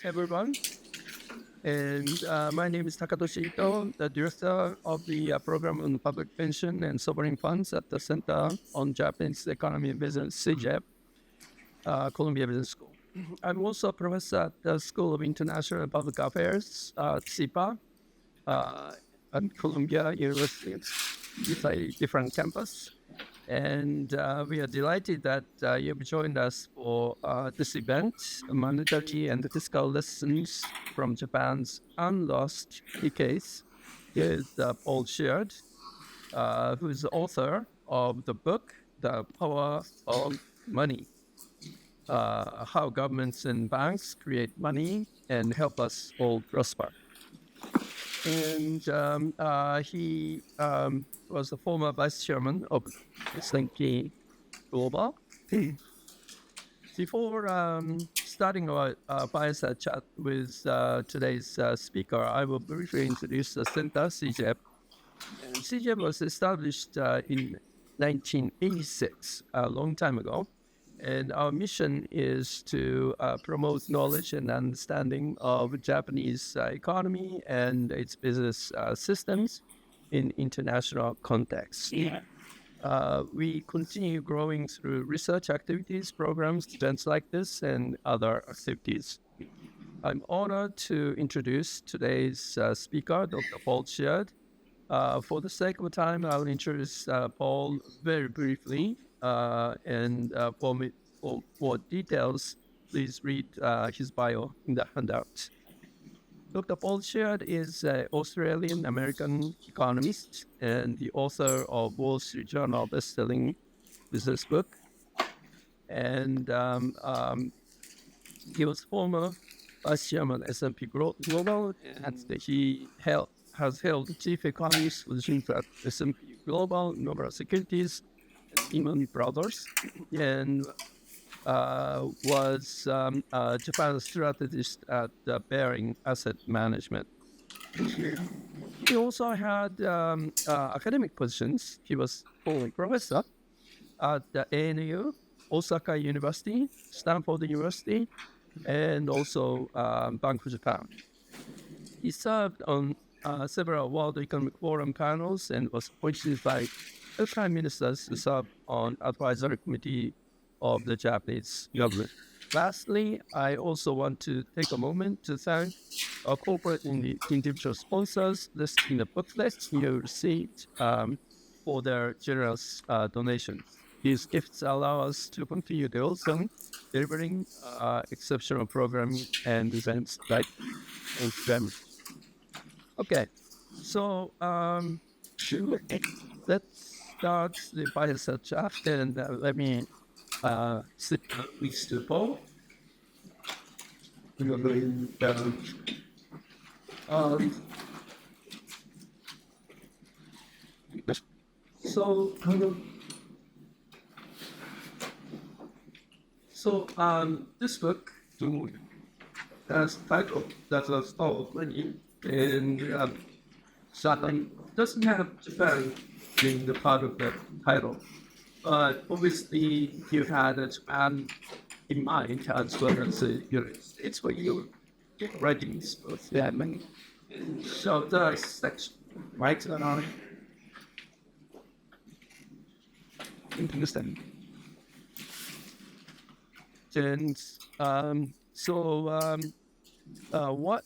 Everyone. And my name is Takatoshi, the director of the program on public pension and sovereign funds at the Center on Japanese Economy and Business, CJEP, Columbia Business School. I'm also a professor at the School of International and Public Affairs, CIPA, at Columbia University. It's a different campus. And we are delighted that you've joined us for this event, Monetary and Fiscal Lessons from Japan's Unlost case, with Paul Sheard, who is the author of the book, The Power of Money, How Governments and Banks Create Money and Help Us All Prosper. And he was the former vice chairman of S&P Global. Before starting our fireside chat with today's speaker, I will briefly introduce the center, CJEP. And CJEP was established in 1986, a long time ago. And our mission is to promote knowledge and understanding of Japanese economy and its business systems in international context. We continue growing through research activities, programs, events like this, and other activities. I'm honored to introduce today's speaker, Dr. Paul Sheard. For the sake of time, I will introduce Paul very briefly. And for more details, please read his bio in the handout. Dr. Paul Sheard is an Australian-American economist and the author of Wall Street Journal best-selling business book. And he was former vice chairman of S&P Global, and he has held chief economist positions at S&P Global, Nobel Securities, Lehman Brothers, and was Japan's strategist at Baring Asset Management. He also had academic positions. He was full professor at the ANU, Osaka University, Stanford University, and also Bank of Japan. He served on several World Economic Forum panels and was appointed by the Prime Ministers to serve on advisory committee of the Japanese government. Lastly, I also want to take a moment to thank our corporate and individual sponsors listed in the booklet you received for their generous donations. These gifts allow us to continue delivering exceptional programming and events like them. Okay, so let's start the fireside chat, and let me sit next to Paul. We are going down. This book has a title that was called Money, and something doesn't have Japan being the part of the title. But obviously, you had Japan in mind as well as the United States where you were writing this book. Yeah, money. So the section, right? Understand. And what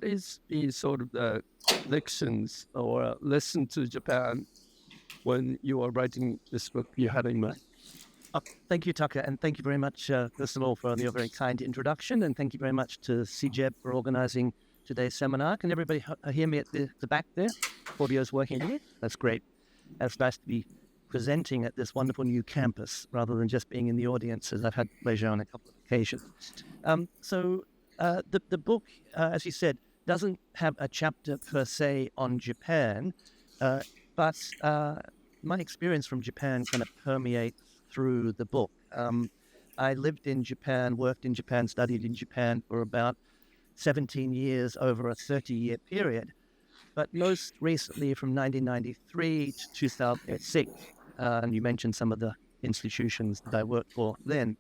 is the sort of the lections or lesson to Japan when you are writing this book you had in mind? Thank you, Tucker, and thank you very much, first of all, for your very kind introduction, and thank you very much to CJEP for organizing today's seminar. Can everybody hear me at the back there? Audio's working here? That's great. It's nice to be presenting at this wonderful new campus rather than just being in the audience, as I've had pleasure on a couple of occasions. The book, as you said, doesn't have a chapter per se on Japan, but my experience from Japan kind of permeates through the book. I lived in Japan, worked in Japan, studied in Japan for about 17 years over a 30-year period, but most recently from 1993 to 2006, and you mentioned some of the institutions that I worked for then.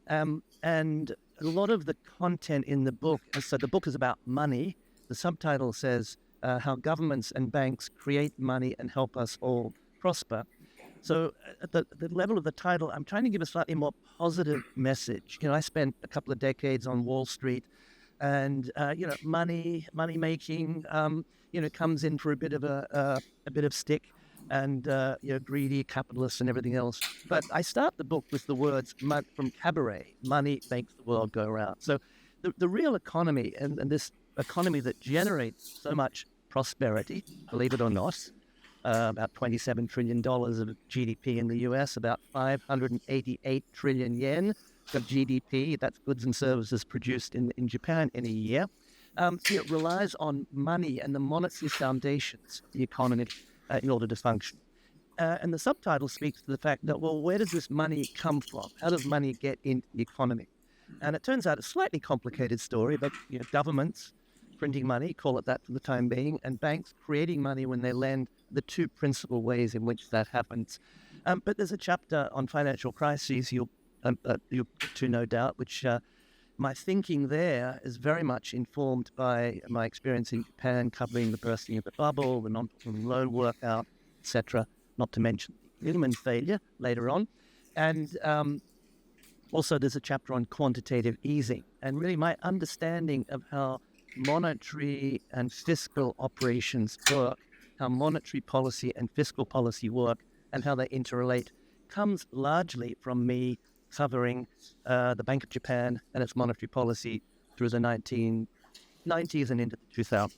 And a lot of the content in the book, so the book is about money. The subtitle says how governments and banks create money and help us all prosper. So at the level of the title, I'm trying to give a slightly more positive message. I spent a couple of decades on Wall Street, and money making, comes in for a bit of stick, and greedy capitalists and everything else. But I start the book with the words from Cabaret: "Money makes the world go round." So the real economy and this economy that generates so much prosperity, believe it or not, about $27 trillion of GDP in the US, about 588 trillion yen of GDP, that's goods and services produced in Japan in a year. It relies on money and the monetary foundations of the economy in order to function. And the subtitle speaks to the fact that, well, where does this money come from? How does money get into the economy? And it turns out a slightly complicated story, but governments printing money, call it that for the time being, and banks creating money when they lend, the two principal ways in which that happens. But there's a chapter on financial crises you'll get to, no doubt, which my thinking there is very much informed by my experience in Japan, covering the bursting of the bubble, the non-performing loan workout, etc., not to mention the human failure later on. And also there's a chapter on quantitative easing, and really my understanding of how monetary and fiscal operations work, how monetary policy and fiscal policy work, and how they interrelate, comes largely from me covering the Bank of Japan and its monetary policy through the 1990s and into the 2000s.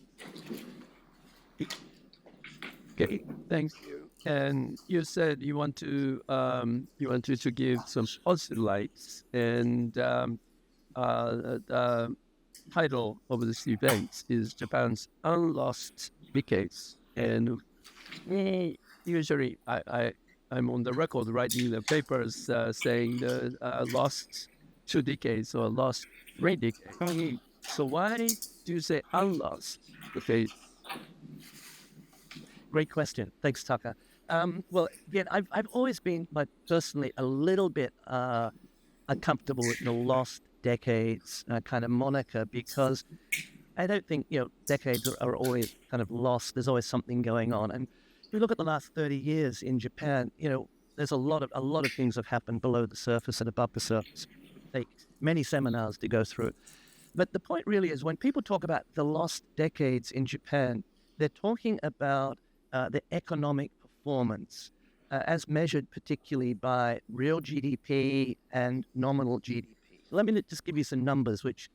Okay, thank you. And you said you want to give some positive lights, and the title of this event is Japan's Unlost Decades. And usually I'm on the record writing the papers saying the lost 2 decades or lost 3 decades. So why do you say unlost decades? Great question. Thanks, Taka. Well, again, I've always been, personally, a little bit uncomfortable with the lost decades kind of moniker, because I don't think decades are always kind of lost. There's always something going on. And if you look at the last 30 years in Japan, there's a lot of things have happened below the surface and above the surface. Take many seminars to go through. But the point really is, when people talk about the lost decades in Japan, they're talking about the economic performance as measured particularly by real GDP and nominal GDP. Let me just give you some numbers, which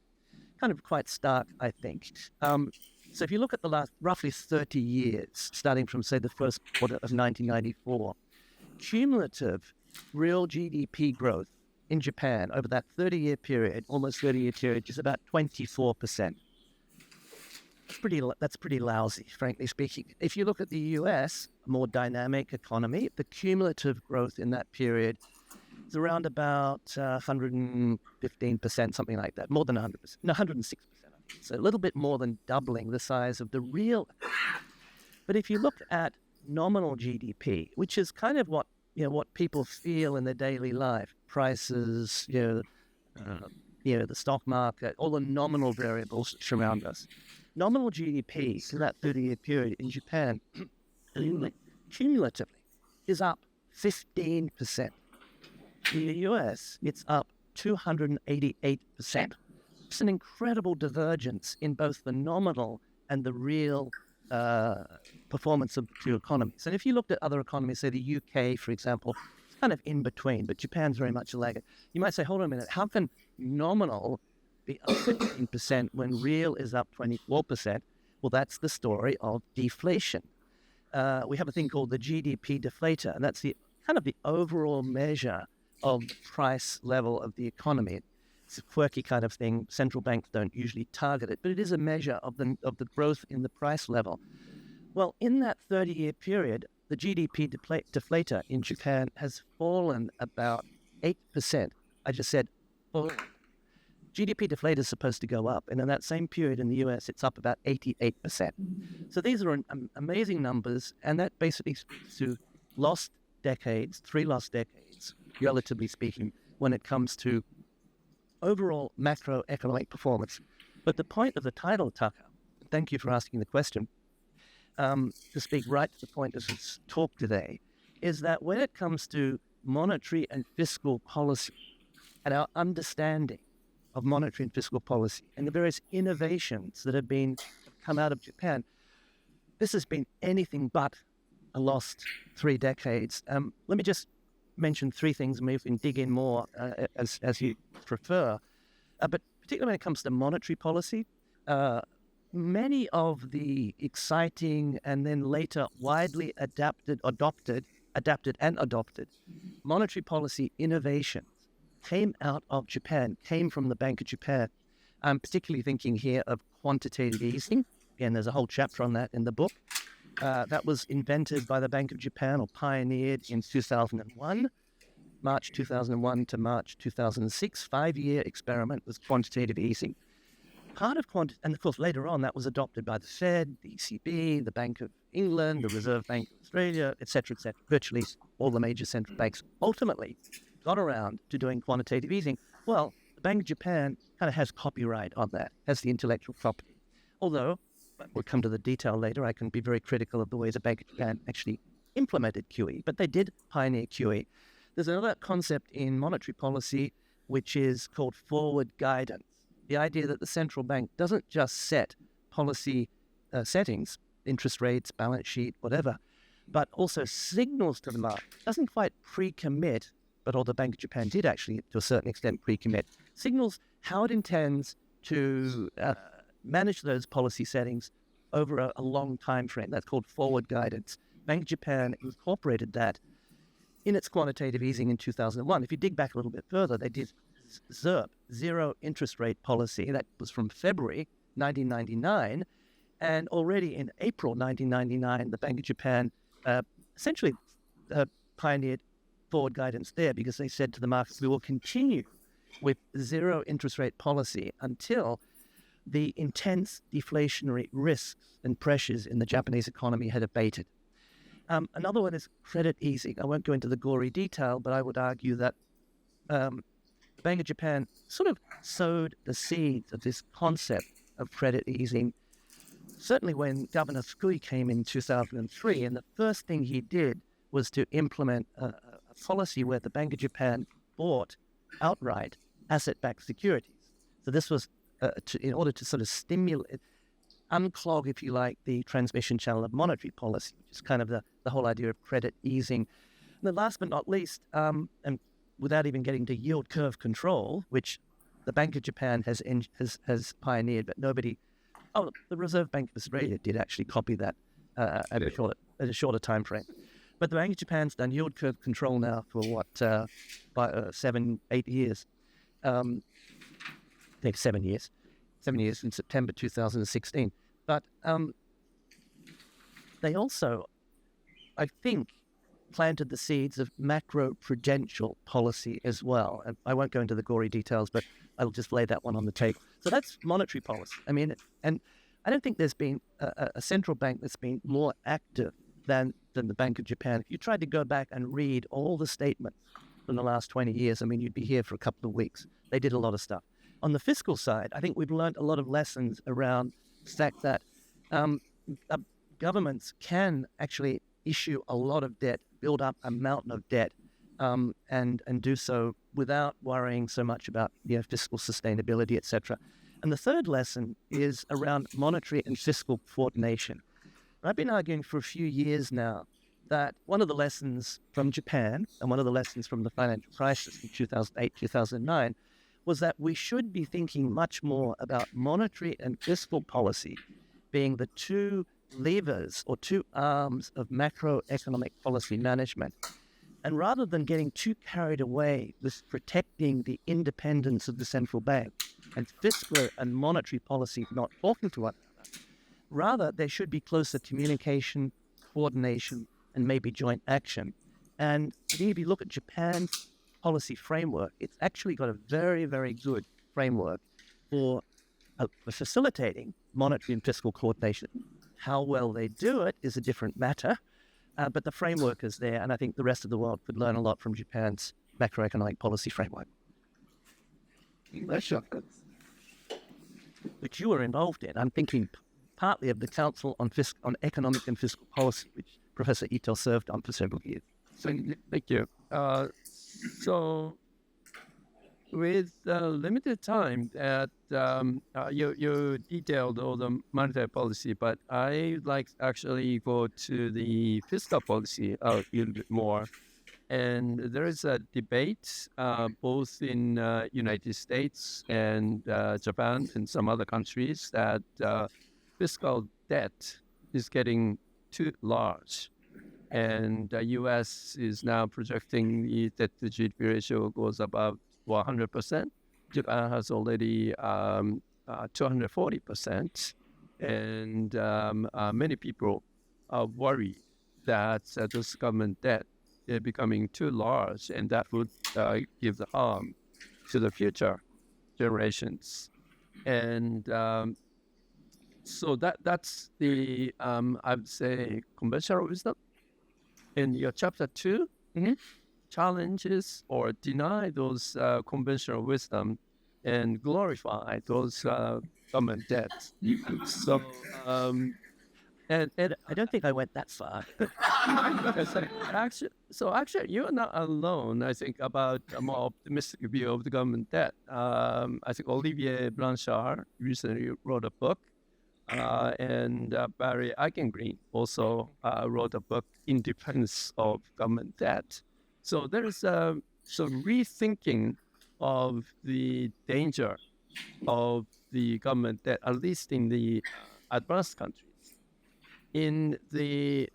kind of quite stark, I think. So if you look at the last roughly 30 years, starting from, say, the first quarter of 1994, cumulative real GDP growth in Japan over that 30-year period, almost 30-year period, is about 24%. That's pretty lousy, frankly speaking. If you look at the US, a more dynamic economy, the cumulative growth in that period is around about 115%, something like that, more than 100%, no, 106%. So a little bit more than doubling the size of the real. But if you look at nominal GDP, which is kind of what people feel in their daily life, prices, the stock market, all the nominal variables that surround us. Nominal GDP in that 30-year period in Japan, cumulatively, is up 15%. In the US, it's up 288%. It's an incredible divergence in both the nominal and the real performance of the two economies. And if you looked at other economies, say the UK, for example, it's kind of in between, but Japan's very much a laggard. You might say, hold on a minute, how can nominal be up 15% when real is up 24%? Well, that's the story of deflation. We have a thing called the GDP deflator, and that's the kind of the overall measure of the price level of the economy. It's a quirky kind of thing. Central banks don't usually target it, but it is a measure of the growth in the price level. Well, in that 30-year period, the GDP deflator in Japan has fallen about 8%. I just said fallen. GDP deflator is supposed to go up, and in that same period in the US, it's up about 88%. So these are amazing numbers, and that basically speaks to 3 lost decades relatively speaking, when it comes to overall macroeconomic performance. But the point of the title, Taka, thank you for asking the question, to speak right to the point of this talk today, is that when it comes to monetary and fiscal policy and our understanding of monetary and fiscal policy and the various innovations that have come out of Japan, this has been anything but a lost 3 decades. Let me just mention 3 things, and we can dig in more as you prefer. But particularly when it comes to monetary policy, many of the exciting and then later widely adapted monetary policy innovations came out of Japan, came from the Bank of Japan. I'm particularly thinking here of quantitative easing. Again, there's a whole chapter on that in the book. That was invented by the Bank of Japan, or pioneered in 2001, March 2001 to March 2006, 5-year experiment with quantitative easing. And of course, later on, that was adopted by the Fed, the ECB, the Bank of England, the Reserve Bank of Australia, etc., etc. Virtually all the major central banks ultimately got around to doing quantitative easing. Well, the Bank of Japan kind of has copyright on that, has the intellectual property. Although, we'll come to the detail later, I can be very critical of the way the Bank of Japan actually implemented QE, but they did pioneer QE. There's another concept in monetary policy which is called forward guidance. The idea that the central bank doesn't just set policy settings, interest rates, balance sheet, whatever, but also signals to the market. Doesn't quite pre-commit, but all the Bank of Japan did actually, to a certain extent, pre-commit. Signals how it intends to manage those policy settings over a long time frame. That's called forward guidance. Bank of Japan incorporated that in its quantitative easing in 2001. If you dig back a little bit further, they did ZIRP, zero interest rate policy. That was from February 1999. And already in April 1999, the Bank of Japan essentially pioneered forward guidance there, because they said to the markets, we will continue with zero interest rate policy until the intense deflationary risks and pressures in the Japanese economy had abated. Another one is credit easing. I won't go into the gory detail, but I would argue that the Bank of Japan sort of sowed the seeds of this concept of credit easing, certainly when Governor Fukui came in 2003, and the first thing he did was to implement a policy where the Bank of Japan bought outright asset-backed securities. So this was in order to sort of unclog, if you like, the transmission channel of monetary policy, which is kind of the whole idea of credit easing. And then last but not least, and without even getting to yield curve control, which the Bank of Japan has pioneered, but nobody... Oh, the Reserve Bank of Australia did actually copy that at a shorter time frame. But the Bank of Japan's done yield curve control now for 7-8 years. Maybe 7 years. 7 years in September 2016. But they also, I think, planted the seeds of macro-prudential policy as well. And I won't go into the gory details, but I'll just lay that one on the table. So that's monetary policy. I mean, and I don't think there's been a central bank that's been more active than the Bank of Japan. If you tried to go back and read all the statements from the last 20 years, I mean, you'd be here for a couple of weeks. They did a lot of stuff. On the fiscal side, I think we've learned a lot of lessons around the fact that governments can actually issue a lot of debt, build up a mountain of debt, and do so without worrying so much about fiscal sustainability, etc. And the third lesson is around monetary and fiscal coordination. I've been arguing for a few years now that one of the lessons from Japan and one of the lessons from the financial crisis in 2008, 2009 was that we should be thinking much more about monetary and fiscal policy being the two levers or two arms of macroeconomic policy management. And rather than getting too carried away with protecting the independence of the central bank and fiscal and monetary policy not talking to one another, rather there should be closer communication, coordination, and maybe joint action. And if you look at Japan's policy framework, it's actually got a very, very good framework for facilitating monetary and fiscal coordination. How well they do it is a different matter, but the framework is there, and I think the rest of the world could learn a lot from Japan's macroeconomic policy framework, which you were involved in. I'm thinking partly of the Council on Economic and Fiscal Policy, which Professor Ito served on for several years. Thank you. So with limited time, that you detailed all the monetary policy, but I like actually go to the fiscal policy a little bit more. And there is a debate both in United States and Japan and some other countries that fiscal debt is getting too large. And the U.S. is now projecting the debt to GDP ratio goes above 100%. Japan has already 240%. And many people are worried that this government debt is becoming too large, and that would give the harm to the future generations. And so that's the, I would say, conventional wisdom. In your chapter 2, challenges or deny those conventional wisdom and glorify those government debts. So, and I don't think I went that far. Actually, you're not alone, I think, about a more optimistic view of the government debt. I think Olivier Blanchard recently wrote a book, and Barry Eichengreen also wrote a book in defense of government debt. So there is some rethinking of the danger of the government debt, at least in the advanced countries. In the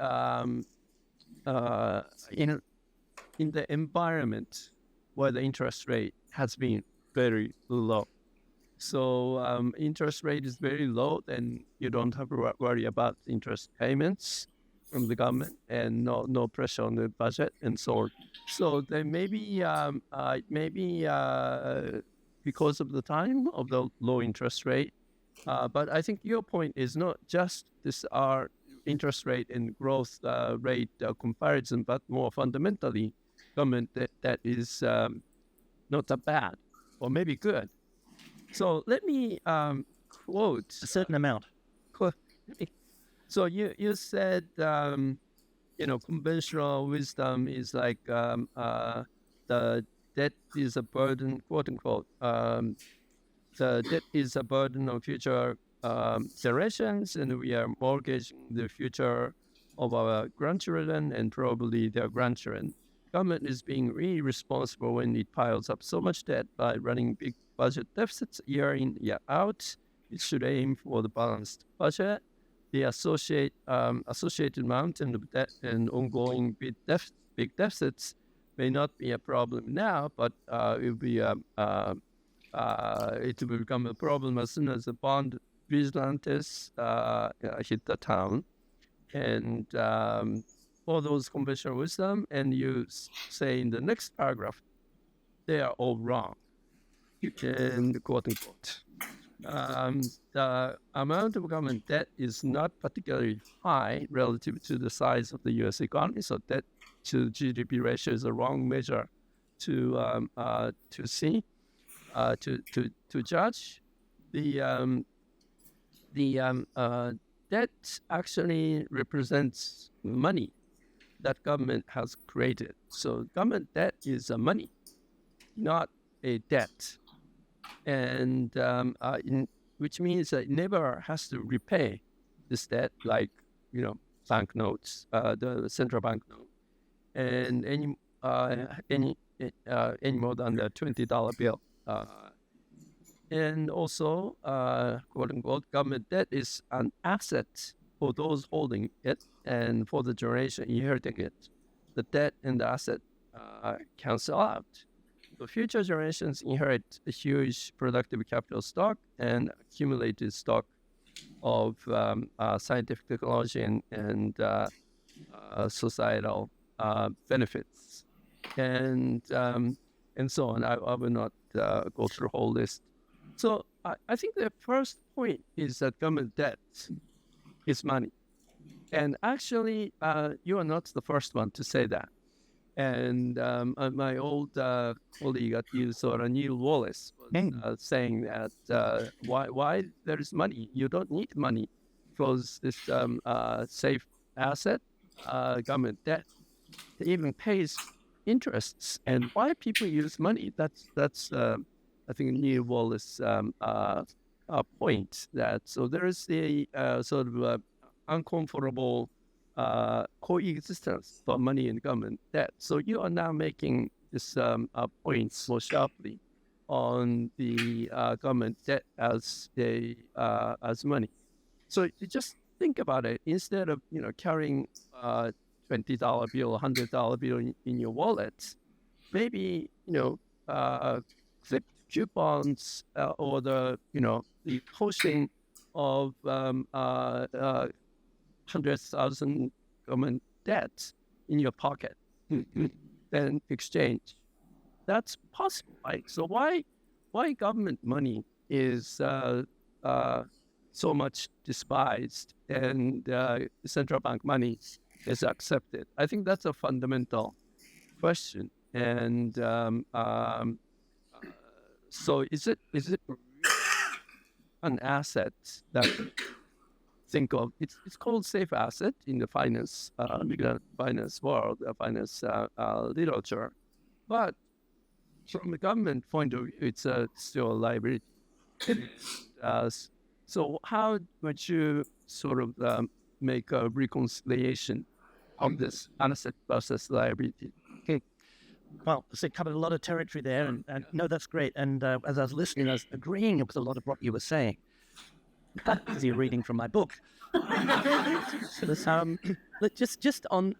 in the environment where the interest rate has been very low. So interest rate is very low, then you don't have to worry about interest payments from the government and no pressure on the budget and so on. So there may be because of the time of the low interest rate. But I think your point is not just this our interest rate and growth rate comparison, but more fundamentally, government that is not that bad or maybe good. So let me quote a certain amount. So you said conventional wisdom is like the debt is a burden, quote unquote. The debt is a burden on future generations, and we are mortgaging the future of our grandchildren and probably their grandchildren. Government is being really responsible when it piles up so much debt by running big budget deficits year in, year out. It should aim for the balanced budget. The associated mountain of debt and ongoing big deficits may not be a problem now, but it will become a problem as soon as the bond vigilantes hit the town. And all those conventional wisdom, and you say in the next paragraph, they are all wrong. And quote unquote. The amount of government debt is not particularly high relative to the size of the U.S. economy, so debt to GDP ratio is a wrong measure to judge. The debt actually represents money that government has created. So government debt is money, not a debt. And which means that it never has to repay this debt, like banknotes, the central bank note, and any more than the $20 bill. And also, quote unquote, government debt is an asset for those holding it and for the generation inheriting it. The debt and the asset cancel out. So future generations inherit a huge productive capital stock and accumulated stock of scientific technology and societal benefits, and so on. I will not go through the whole list. So I think the first point is that government debt is money. And actually, you are not the first one to say that. And my old colleague at Unisora, Neil Wallace, was saying that why there is money? You don't need money because this safe asset, government debt, it even pays interests. And why people use money? That's I think Neil Wallace point that so there is a sort of uncomfortable coexistence for money and government debt. So you are now making this point so sharply on the government debt as money. So you just think about it. Instead of carrying $20 bill, $100 bill in your wallet, maybe flip coupons or the posting of 100,000 government debt in your pocket, then exchange. That's possible, right? So why government money is so much despised and central bank money is accepted? I think that's a fundamental question. And so is it an asset that think of? It's called safe asset in the finance world, finance literature, but from the government point of view, it's still a liability. So how would you sort of make a reconciliation of this asset versus liability? Okay. Well, so it covered a lot of territory there, and no, that's great. And as I was listening, I was agreeing with a lot of what you were saying. As you're reading from my book. Just on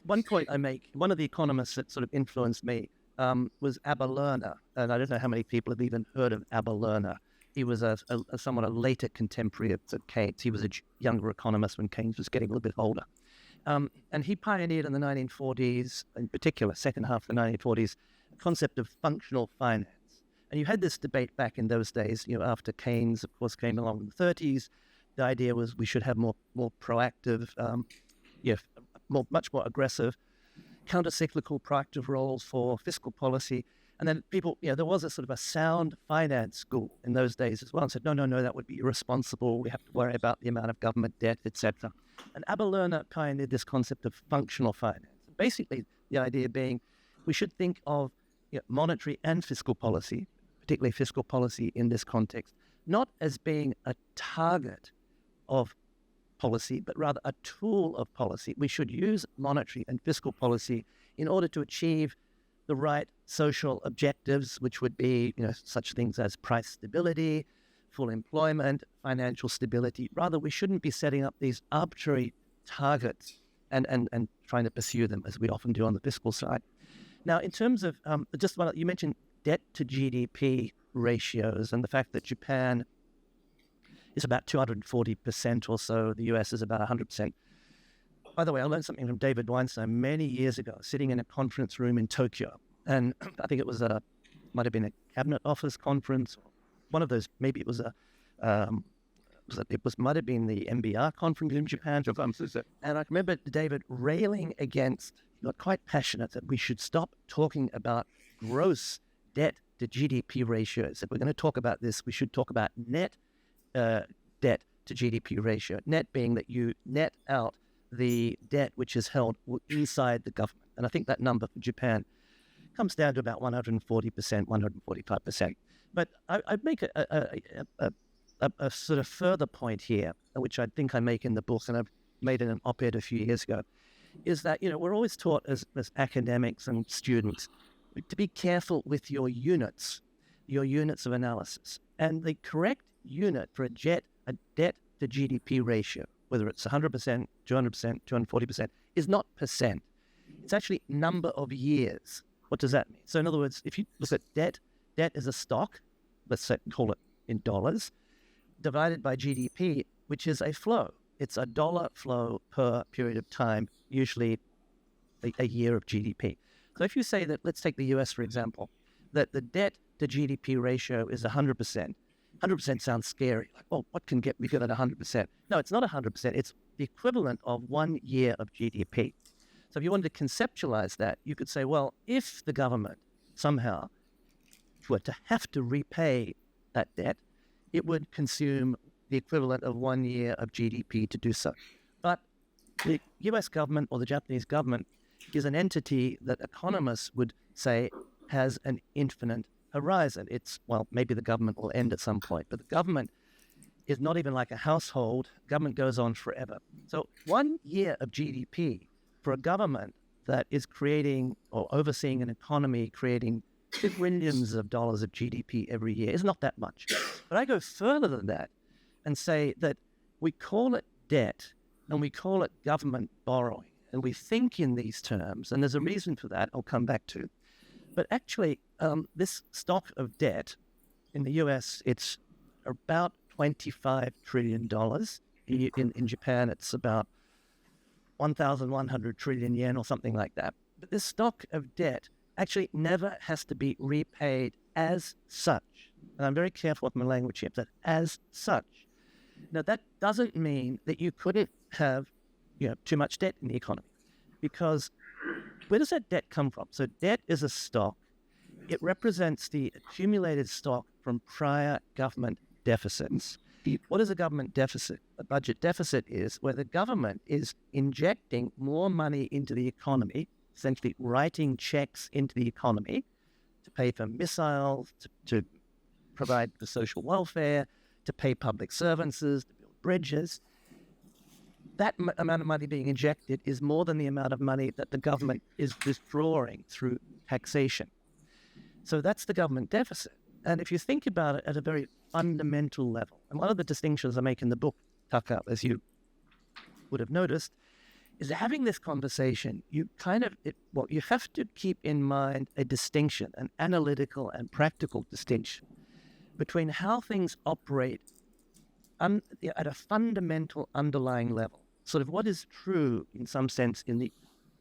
one point I make, one of the economists that sort of influenced me was Abba Lerner, and I don't know how many people have even heard of Abba Lerner. He was a somewhat a later contemporary of Keynes. He was a younger economist when Keynes was getting a little bit older. And he pioneered in the 1940s, in particular, second half of the 1940s, the concept of functional finance. And you had this debate back in those days, after Keynes, of course, came along in the 30s. The idea was we should have more proactive, much more aggressive, counter-cyclical proactive roles for fiscal policy. And then people, there was a sort of a sound finance school in those days as well, and said, no, that would be irresponsible. We have to worry about the amount of government debt, etc. And Abba Lerner pioneered this concept of functional finance. Basically, the idea being we should think of monetary and fiscal policy, particularly fiscal policy in this context, not as being a target of policy, but rather a tool of policy. We should use monetary and fiscal policy in order to achieve the right social objectives, which would be, such things as price stability, full employment, financial stability. Rather, we shouldn't be setting up these arbitrary targets and trying to pursue them as we often do on the fiscal side. Now, in terms of you mentioned debt to GDP ratios and the fact that Japan is about 240% or so, the US is about 100%. By the way, I learned something from David Weinstein many years ago, sitting in a conference room in Tokyo. And I think it was might have been a cabinet office conference, one of those, maybe it was might have been the MBR conference in Japan. And I remember David railing against, he got quite passionate that we should stop talking about gross debt to GDP ratios. If we're going to talk about this, we should talk about net debt to GDP ratio. Net being that you net out the debt which is held inside the government. And I think that number for Japan comes down to about 140%, 145%. But I'd make a sort of further point here, which I think I make in the book, and I've made in an op-ed a few years ago, is that, we're always taught as academics and students to be careful with your units of analysis. And the correct unit for a debt to GDP ratio, whether it's 100%, 200%, 240%, is not percent. It's actually number of years. What does that mean? So in other words, if you look at debt is a stock, let's say, call it in dollars, divided by GDP, which is a flow. It's a dollar flow per period of time, usually a year of GDP. So if you say that, let's take the US, for example, that the debt to GDP ratio is 100%. 100% sounds scary. Like, well, what can get me good at 100%? No, it's not 100%. It's the equivalent of 1 year of GDP. So if you wanted to conceptualize that, you could say, well, if the government somehow were to have to repay that debt, it would consume the equivalent of 1 year of GDP to do so. But the US government or the Japanese government is an entity that economists would say has an infinite horizon. It's, well, maybe the government will end at some point, but the government is not even like a household. Government goes on forever. So 1 year of GDP for a government that is creating or overseeing an economy creating billions of dollars of GDP every year is not that much. But I go further than that and say that we call it debt and we call it government borrowing. And we think in these terms, and there's a reason for that I'll come back to. But actually, this stock of debt in the US, it's about $25 trillion. In Japan, it's about 1,100 trillion yen or something like that. But this stock of debt actually never has to be repaid as such. And I'm very careful with my language here, but as such. Now, that doesn't mean that you couldn't have too much debt in the economy. Because where does that debt come from? So debt is a stock. It represents the accumulated stock from prior government deficits. What is a government deficit? A budget deficit is where the government is injecting more money into the economy, essentially writing checks into the economy to pay for missiles, to provide for social welfare, to pay public services, to build bridges. That amount of money being injected is more than the amount of money that the government is withdrawing through taxation. So that's the government deficit. And if you think about it at a very fundamental level, and one of the distinctions I make in the book, Taka, as you would have noticed, is having this conversation, you have to keep in mind a distinction, an analytical and practical distinction between how things operate at a fundamental underlying level. Sort of what is true in some sense in the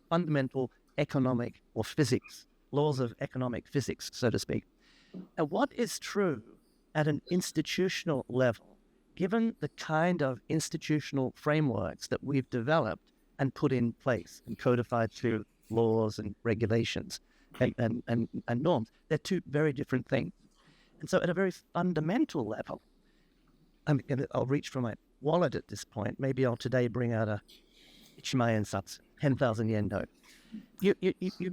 fundamental economic or physics, laws of economic physics, so to speak. And what is true at an institutional level, given the kind of institutional frameworks that we've developed and put in place and codified through laws and regulations and norms. They're two very different things. And so at a very fundamental level, I'll reach for my wallet at this point. Maybe I'll today bring out a Ichimaen satsu, 10,000 yen note. You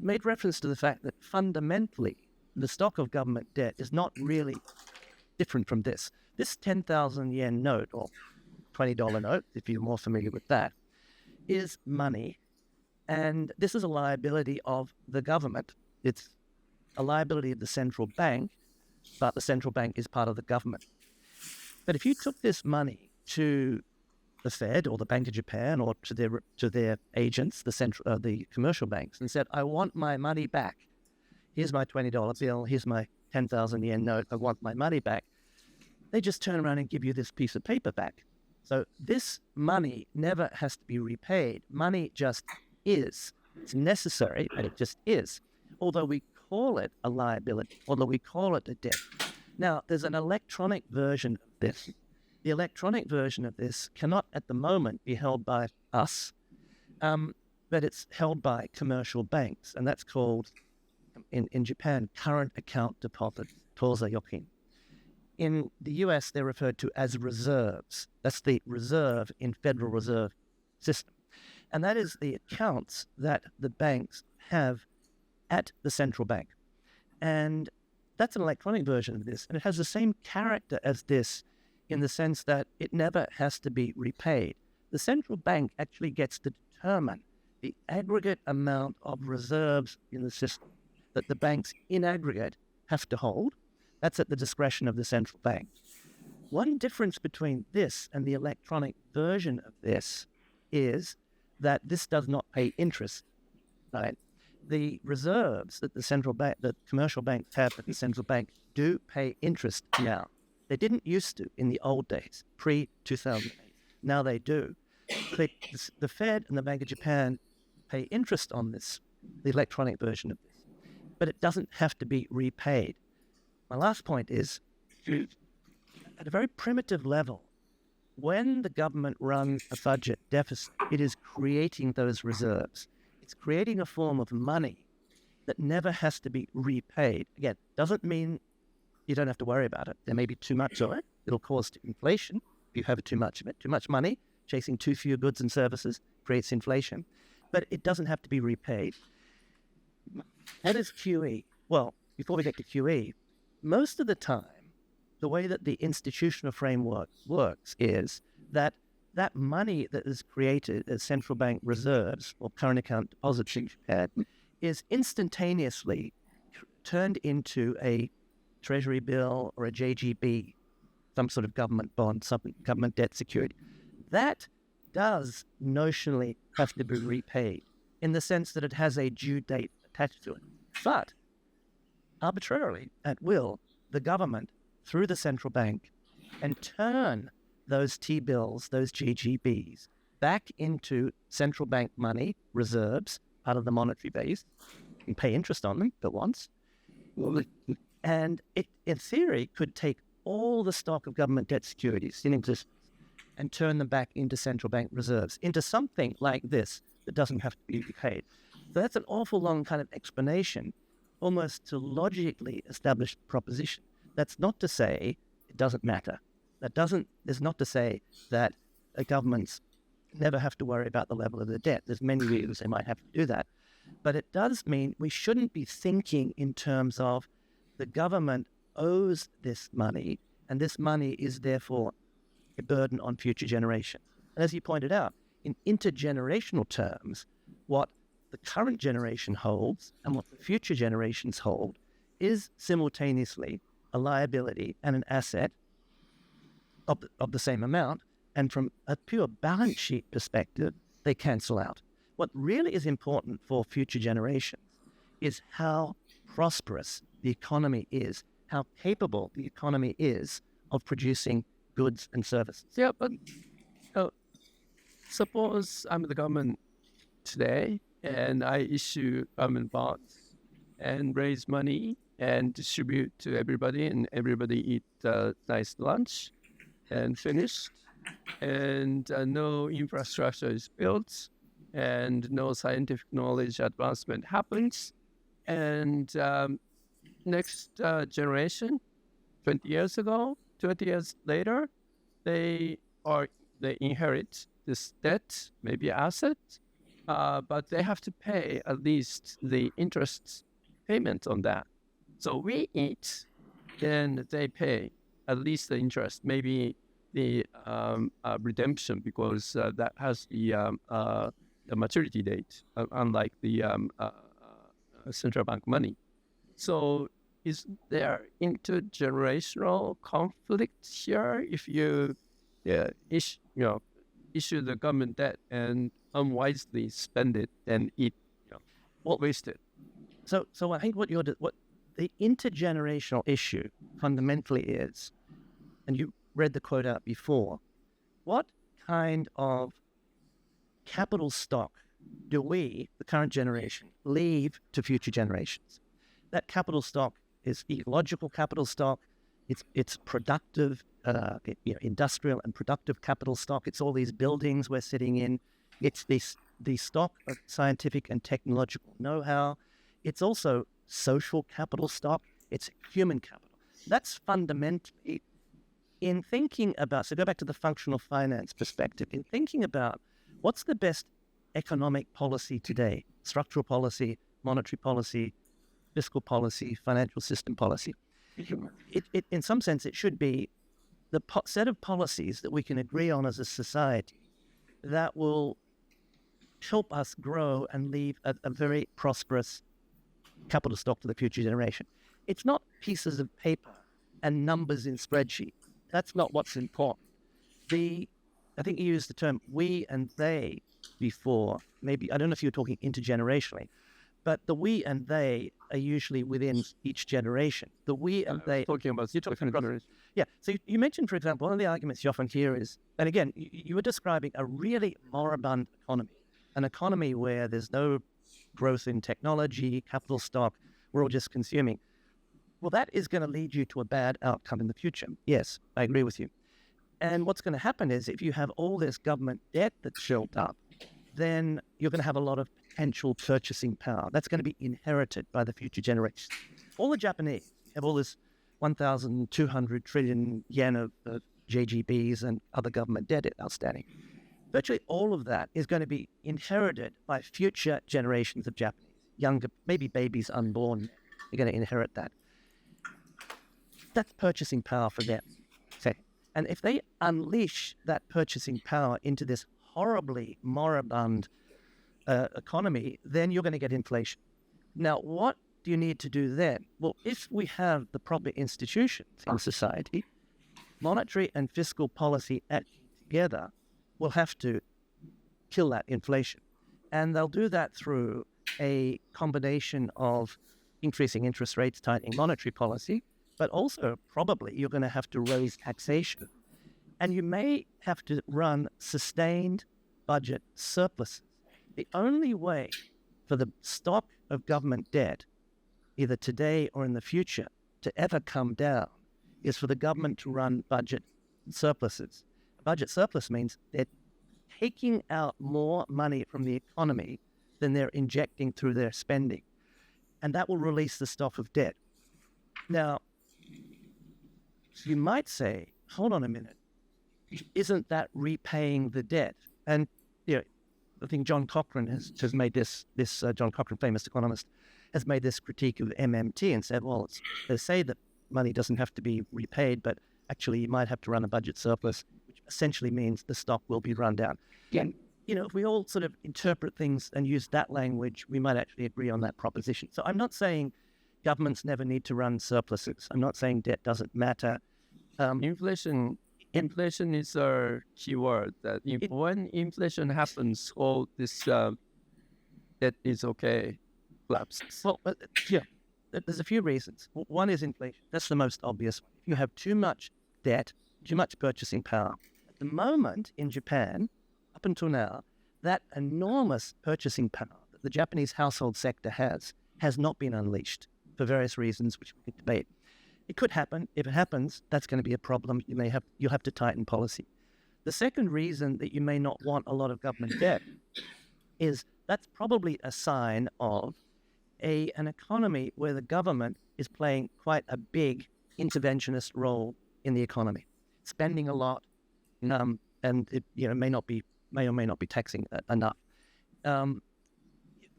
made reference to the fact that fundamentally the stock of government debt is not really different from this. This 10,000 yen note, or $20 note, if you're more familiar with that, is money. And this is a liability of the government. It's a liability of the central bank, but the central bank is part of the government. But if you took this money to the Fed or the Bank of Japan or to their agents, the commercial banks, and said, I want my money back. Here's my $20 bill. Here's my 10,000 yen note. I want my money back. They just turn around and give you this piece of paper back. So this money never has to be repaid. Money just is. It's necessary, but it just is. Although we call it a liability, although we call it a debt. Now, there's an electronic version of this. The electronic version of this cannot at the moment be held by us, but it's held by commercial banks, and that's called, in Japan, current account deposit, toza yokin. In the US, they're referred to as reserves. That's the reserve in Federal Reserve System. And that is the accounts that the banks have at the central bank. And that's an electronic version of this. And it has the same character as this in the sense that it never has to be repaid. The central bank actually gets to determine the aggregate amount of reserves in the system that the banks in aggregate have to hold. That's at the discretion of the central bank. One difference between this and the electronic version of this is that this does not pay interest, right? The reserves that the commercial banks have at the central bank do pay interest now. They didn't used to in the old days, pre-2008. Now they do. The Fed and the Bank of Japan pay interest on this, the electronic version of this, but it doesn't have to be repaid. My last point is, at a very primitive level, when the government runs a budget deficit, it is creating those reserves. It's creating a form of money that never has to be repaid. Again, doesn't mean you don't have to worry about it. There may be too much of it. It'll cause inflation if you have too much of it. Too much money, chasing too few goods and services creates inflation. But it doesn't have to be repaid. What is QE? Well, before we get to QE, most of the time, the way that the institutional framework works is that that money that is created as central bank reserves or current account deposits in Japan is instantaneously turned into a treasury bill or a JGB, some sort of government bond, some government debt security. That does notionally have to be repaid in the sense that it has a due date attached to it. But arbitrarily, at will, the government, through the central bank, can turn those T-bills, those GGBs, back into central bank money, reserves, part of the monetary base. You can pay interest on them at once. And it, in theory, could take all the stock of government debt securities in existence and turn them back into central bank reserves, into something like this that doesn't have to be repaid. So that's an awful long kind of explanation, almost to logically establish the proposition. That's not to say it doesn't matter. Is not to say that governments never have to worry about the level of the debt. There's many reasons they might have to do that. But it does mean we shouldn't be thinking in terms of the government owes this money, and this money is therefore a burden on future generations. And as you pointed out, in intergenerational terms, what the current generation holds and what the future generations hold is simultaneously a liability and an asset of the same amount, and from a pure balance sheet perspective, they cancel out. What really is important for future generations is how prosperous the economy is, how capable the economy is of producing goods and services. Yeah, but suppose I'm the government today and I issue government bonds and raise money and distribute to everybody, and everybody eat nice lunch and finished, and no infrastructure is built, and no scientific knowledge advancement happens, and next generation, 20 years later, they inherit this debt, maybe asset, but they have to pay at least the interest payment on that. So we eat, then they pay at least the interest, maybe the redemption, because that has the maturity date, unlike the central bank money. So is there intergenerational conflict here if you issue the government debt and unwisely spend it and eat, waste it? So I think what the intergenerational issue fundamentally is, and you read the quote out before, what kind of capital stock do we, the current generation, leave to future generations? That capital stock is ecological capital stock. It's productive, industrial and productive capital stock. It's all these buildings we're sitting in. It's the stock of scientific and technological know-how. It's also social capital stock. It's human capital. That's fundamentally, in thinking about, so go back to the functional finance perspective, in thinking about what's the best economic policy today, structural policy, monetary policy, fiscal policy, financial system policy. It in some sense, it should be the set of policies that we can agree on as a society that will help us grow and leave a very prosperous capital stock to the future generation. It's not pieces of paper and numbers in spreadsheets. That's not what's important. I think you used the term we and they before. Maybe, I don't know if you were talking intergenerationally, but the we and they are usually within each generation. The we and they... Talking about different generations. Yeah. So you mentioned, for example, one of the arguments you often hear is, and again, you were describing a really moribund economy, an economy where there's no growth in technology, capital stock, we're all just consuming. Well, that is going to lead you to a bad outcome in the future. Yes, I agree with you. And what's going to happen is if you have all this government debt that's built up, then you're going to have a lot of potential purchasing power. That's going to be inherited by the future generations. All the Japanese have all this 1,200 trillion yen of JGBs and other government debt outstanding. Virtually all of that is going to be inherited by future generations of Japanese, younger, maybe babies unborn. They're going to inherit that. That's purchasing power for them. Okay. And if they unleash that purchasing power into this horribly moribund economy, then you're going to get inflation. Now, what do you need to do then? Well, if we have the proper institutions in society, monetary and fiscal policy acting together will have to kill that inflation. And they'll do that through a combination of increasing interest rates, tightening monetary policy, but also probably you're going to have to raise taxation. And you may have to run sustained budget surpluses. The only way for the stock of government debt, either today or in the future, to ever come down is for the government to run budget surpluses. A budget surplus means they're taking out more money from the economy than they're injecting through their spending. And that will release the stock of debt. Now, you might say, hold on a minute, isn't that repaying the debt? And I think John Cochrane has made this John Cochrane, famous economist, has made this critique of MMT and said, well, they say that money doesn't have to be repaid, but actually you might have to run a budget surplus, which essentially means the stock will be run down. Yeah. If we all sort of interpret things and use that language, we might actually agree on that proposition. So I'm not saying governments never need to run surpluses. I'm not saying debt doesn't matter. Inflation is a key word. That when inflation happens, all this debt is okay collapses. Well, there's a few reasons. One is inflation. That's the most obvious one. If you have too much debt, too much purchasing power. At the moment in Japan, up until now, that enormous purchasing power that the Japanese household sector has not been unleashed for various reasons, which we can debate. It could happen. If it happens, that's going to be a problem. You'll have to tighten policy. The second reason that you may not want a lot of government debt is that's probably a sign of an economy where the government is playing quite a big interventionist role in the economy, spending a lot, and it may or may not be taxing enough. On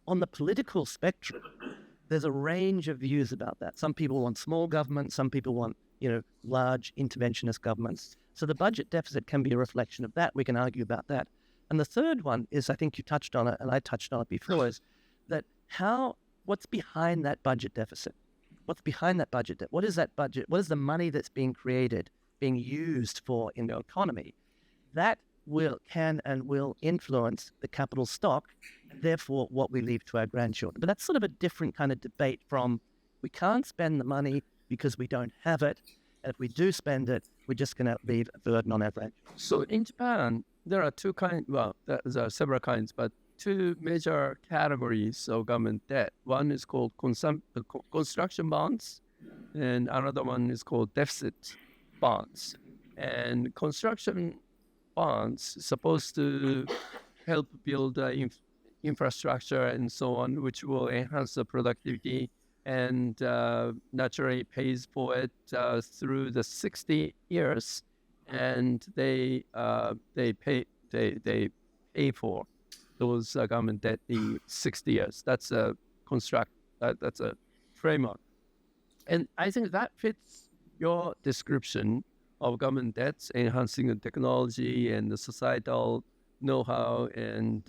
the political spectrum, there's a range of views about that. Some people want small government, some people want, large interventionist governments. So the budget deficit can be a reflection of that. We can argue about that. And the third one is, I think you touched on it, and I touched on it before, is that what's behind that budget deficit? What's behind that budget debt? What is that budget? What is the money that's being created, being used for in the economy? That can and will influence the capital stock, and therefore what we leave to our grandchildren. But that's sort of a different kind of debate from we can't spend the money because we don't have it, and if we do spend it, we're just going to leave a burden on our grandchildren. So in Japan, there are two kinds, there are several kinds, but two major categories of government debt. One is called construction bonds, and another one is called deficit bonds. And construction bonds supposed to help build infrastructure and so on, which will enhance the productivity and naturally pays for it through the 60 years, and they pay for those government debt in 60 years. That's a that's a framework, and I think that fits your description of government debts, enhancing the technology and the societal know-how and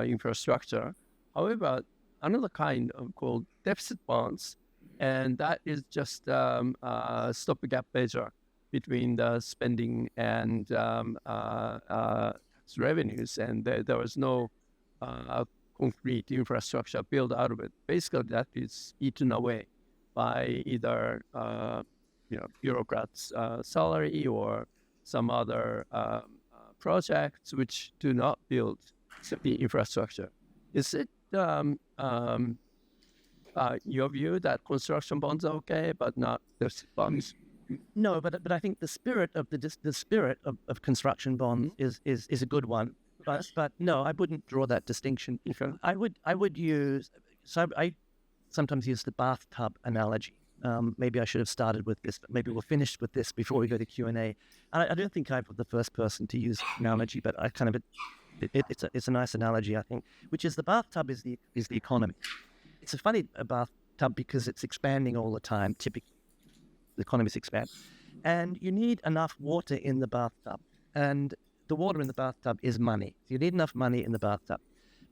infrastructure. However, another kind of called deficit bonds, and that is just stopgap measure between the spending and tax revenues, and there was no concrete infrastructure built out of it. Basically, that is eaten away by either bureaucrats' salary or some other projects which do not build the infrastructure. Is it your view that construction bonds are okay, but not deficit bonds? No, but I think the spirit of the spirit of construction bonds is a good one. But no, I wouldn't draw that distinction. Okay. I would use, so I sometimes use the bathtub analogy. Maybe I should have started with this, but maybe we'll finish with this before we go to Q&A. I don't think I'm the first person to use analogy, but I kind of, it's a nice analogy, I think, which is the bathtub is the economy. It's a funny bathtub because it's expanding all the time, typically. The economy's expanding. And you need enough water in the bathtub. And the water in the bathtub is money. You need enough money in the bathtub.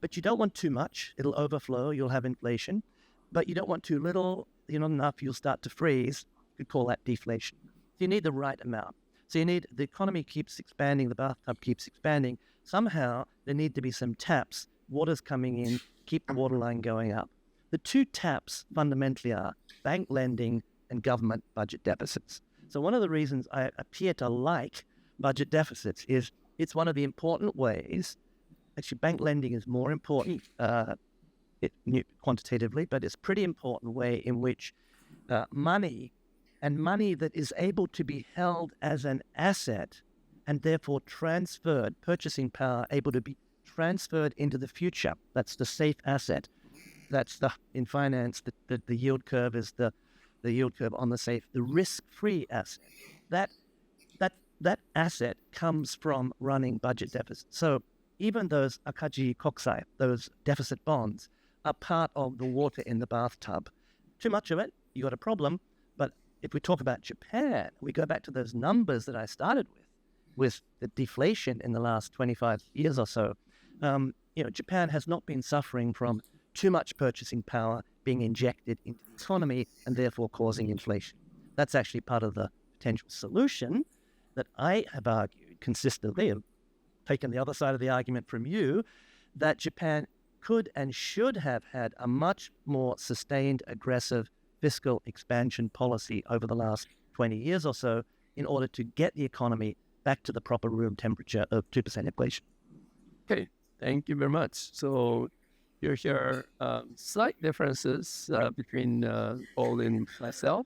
But you don't want too much. It'll overflow. You'll have inflation. But you don't want too little. You're not enough. You'll start to freeze. You could call that deflation. So you need the right amount. So you need, the economy keeps expanding. The bathtub keeps expanding. Somehow there need to be some taps. Water's coming in. Keep the water line going up. The two taps fundamentally are bank lending and government budget deficits. So one of the reasons I appear to like budget deficits is it's one of the important ways. Actually, bank lending is more important quantitatively, but it's a pretty important way in which money that is able to be held as an asset and therefore transferred, purchasing power able to be transferred into the future. That's the safe asset. That's in finance, the yield curve is the yield curve on the safe, the risk-free asset. That asset comes from running budget deficits. So even those akaji kokusai, those deficit bonds, are part of the water in the bathtub. Too much of it, you got a problem. But if we talk about Japan, we go back to those numbers that I started with the deflation in the last 25 years or so. Japan has not been suffering from too much purchasing power being injected into the economy and therefore causing inflation. That's actually part of the potential solution that I have argued consistently, and taken the other side of the argument from you, that Japan could and should have had a much more sustained, aggressive fiscal expansion policy over the last 20 years or so in order to get the economy back to the proper room temperature of 2% inflation. Okay, thank you very much. So you hear slight differences between Paul and myself.